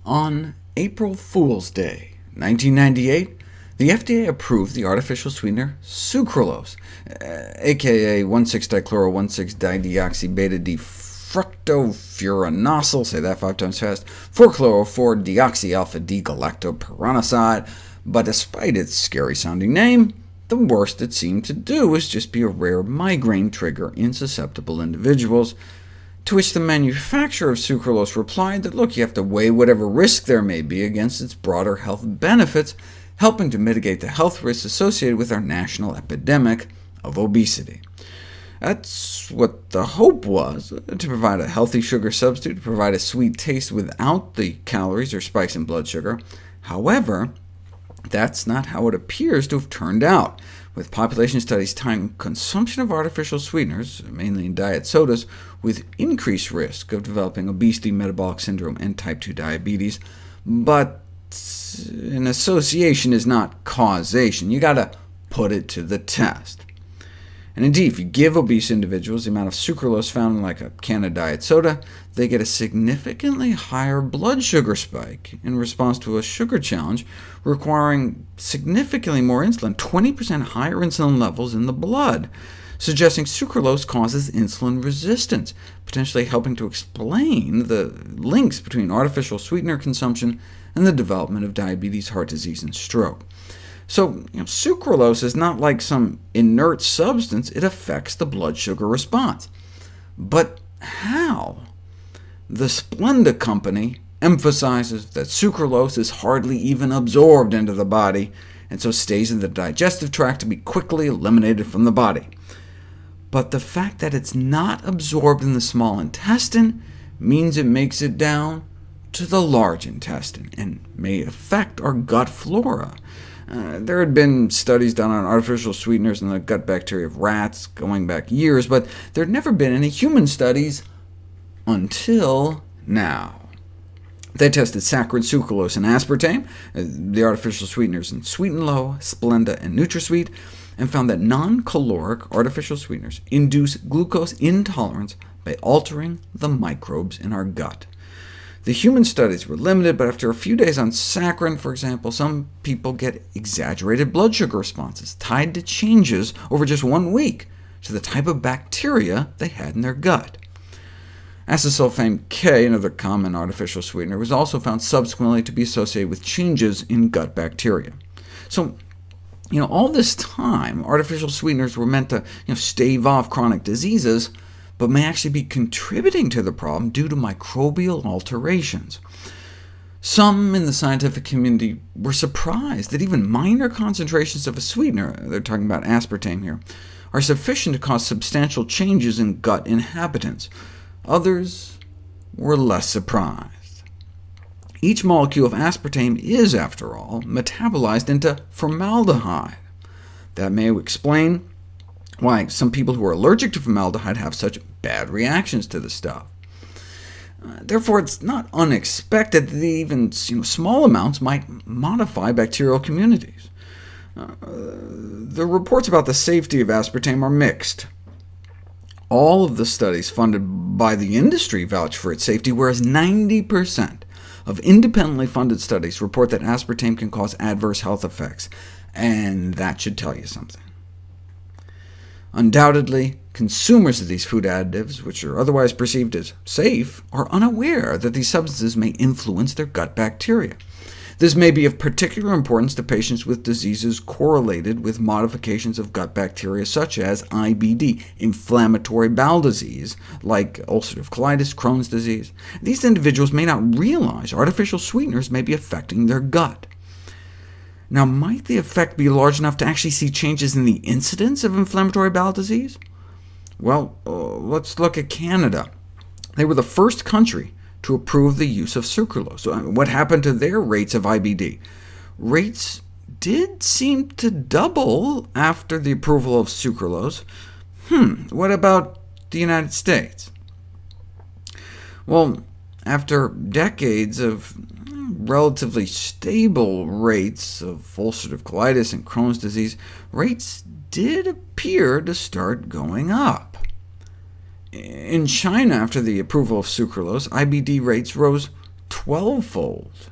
On April Fool's Day, 1998, the FDA approved the artificial sweetener Sucralose, aka 1,6-dichloro-1,6-beta-D-fructofuranosyl, say that 5 times fast, 4-chloro-4-deoxy-alpha-D-galactopyranose. But despite its scary-sounding name, the worst it seemed to do was just be a rare migraine trigger in susceptible individuals, to which the manufacturer of sucralose replied that, look, you have to weigh whatever risk there may be against its broader health benefits, helping to mitigate the health risks associated with our national epidemic of obesity. That's what the hope was, to provide a healthy sugar substitute, to provide a sweet taste without the calories or spikes in blood sugar. However, that's not how it appears to have turned out, with population studies tying consumption of artificial sweeteners, mainly in diet sodas, with increased risk of developing obesity, metabolic syndrome, and type 2 diabetes. But an association is not causation. You've got to put it to the test. And indeed, if you give obese individuals the amount of sucralose found in like a can of diet soda, they get a significantly higher blood sugar spike in response to a sugar challenge, requiring significantly more insulin, 20% higher insulin levels in the blood, suggesting sucralose causes insulin resistance, potentially helping to explain the links between artificial sweetener consumption and the development of diabetes, heart disease, and stroke. So, sucralose is not like some inert substance. It affects the blood sugar response. But how? The Splenda company emphasizes that sucralose is hardly even absorbed into the body, and so stays in the digestive tract to be quickly eliminated from the body. But the fact that it's not absorbed in the small intestine means it makes it down to the large intestine, and may affect our gut flora. There had been studies done on artificial sweeteners in the gut bacteria of rats going back years, but there had never been any human studies until now. They tested saccharin, sucralose, and aspartame, the artificial sweeteners in Sweetenlo, Splenda, and NutraSweet, and found that non-caloric artificial sweeteners induce glucose intolerance by altering the microbes in our gut. The human studies were limited, but after a few days on saccharin, for example, some people get exaggerated blood sugar responses, tied to changes over just 1 week to the type of bacteria they had in their gut. Acesulfame K, another common artificial sweetener, was also found subsequently to be associated with changes in gut bacteria. So, all this time, artificial sweeteners were meant to stave off chronic diseases, but may actually be contributing to the problem due to microbial alterations. Some in the scientific community were surprised that even minor concentrations of a sweetener, they're talking about aspartame here, are sufficient to cause substantial changes in gut inhabitants. Others were less surprised. Each molecule of aspartame is, after all, metabolized into formaldehyde. That may explain why some people who are allergic to formaldehyde have such bad reactions to the stuff. Therefore, it's not unexpected that even small amounts might modify bacterial communities. The reports about the safety of aspartame are mixed. All of the studies funded by the industry vouch for its safety, whereas 90% of independently funded studies report that aspartame can cause adverse health effects, and that should tell you something. Undoubtedly, consumers of these food additives, which are otherwise perceived as safe, are unaware that these substances may influence their gut bacteria. This may be of particular importance to patients with diseases correlated with modifications of gut bacteria, such as IBD, inflammatory bowel disease, like ulcerative colitis, Crohn's disease. These individuals may not realize artificial sweeteners may be affecting their gut. Now, might the effect be large enough to actually see changes in the incidence of inflammatory bowel disease? Well, let's look at Canada. They were the first country to approve the use of sucralose. What happened to their rates of IBD? Rates did seem to double after the approval of sucralose. What about the United States? Well, after decades of relatively stable rates of ulcerative colitis and Crohn's disease, rates did appear to start going up. In China, after the approval of sucralose, IBD rates rose 12-fold.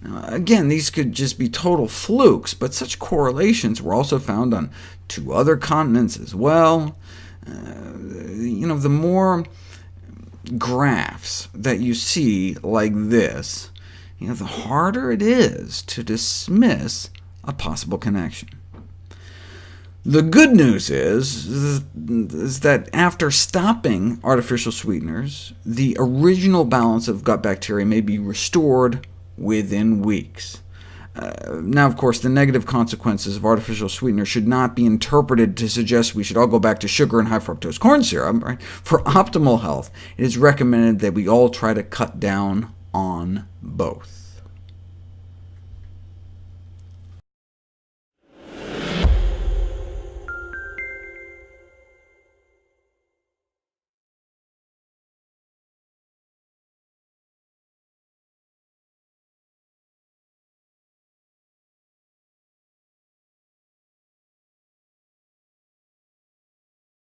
Now, again, these could just be total flukes, but such correlations were also found on 2 other continents as well. The more graphs that you see like this, the harder it is to dismiss a possible connection. The good news is that after stopping artificial sweeteners, the original balance of gut bacteria may be restored within weeks. Now, of course, the negative consequences of artificial sweeteners should not be interpreted to suggest we should all go back to sugar and high-fructose corn syrup. Right? For optimal health, it is recommended that we all try to cut down on both.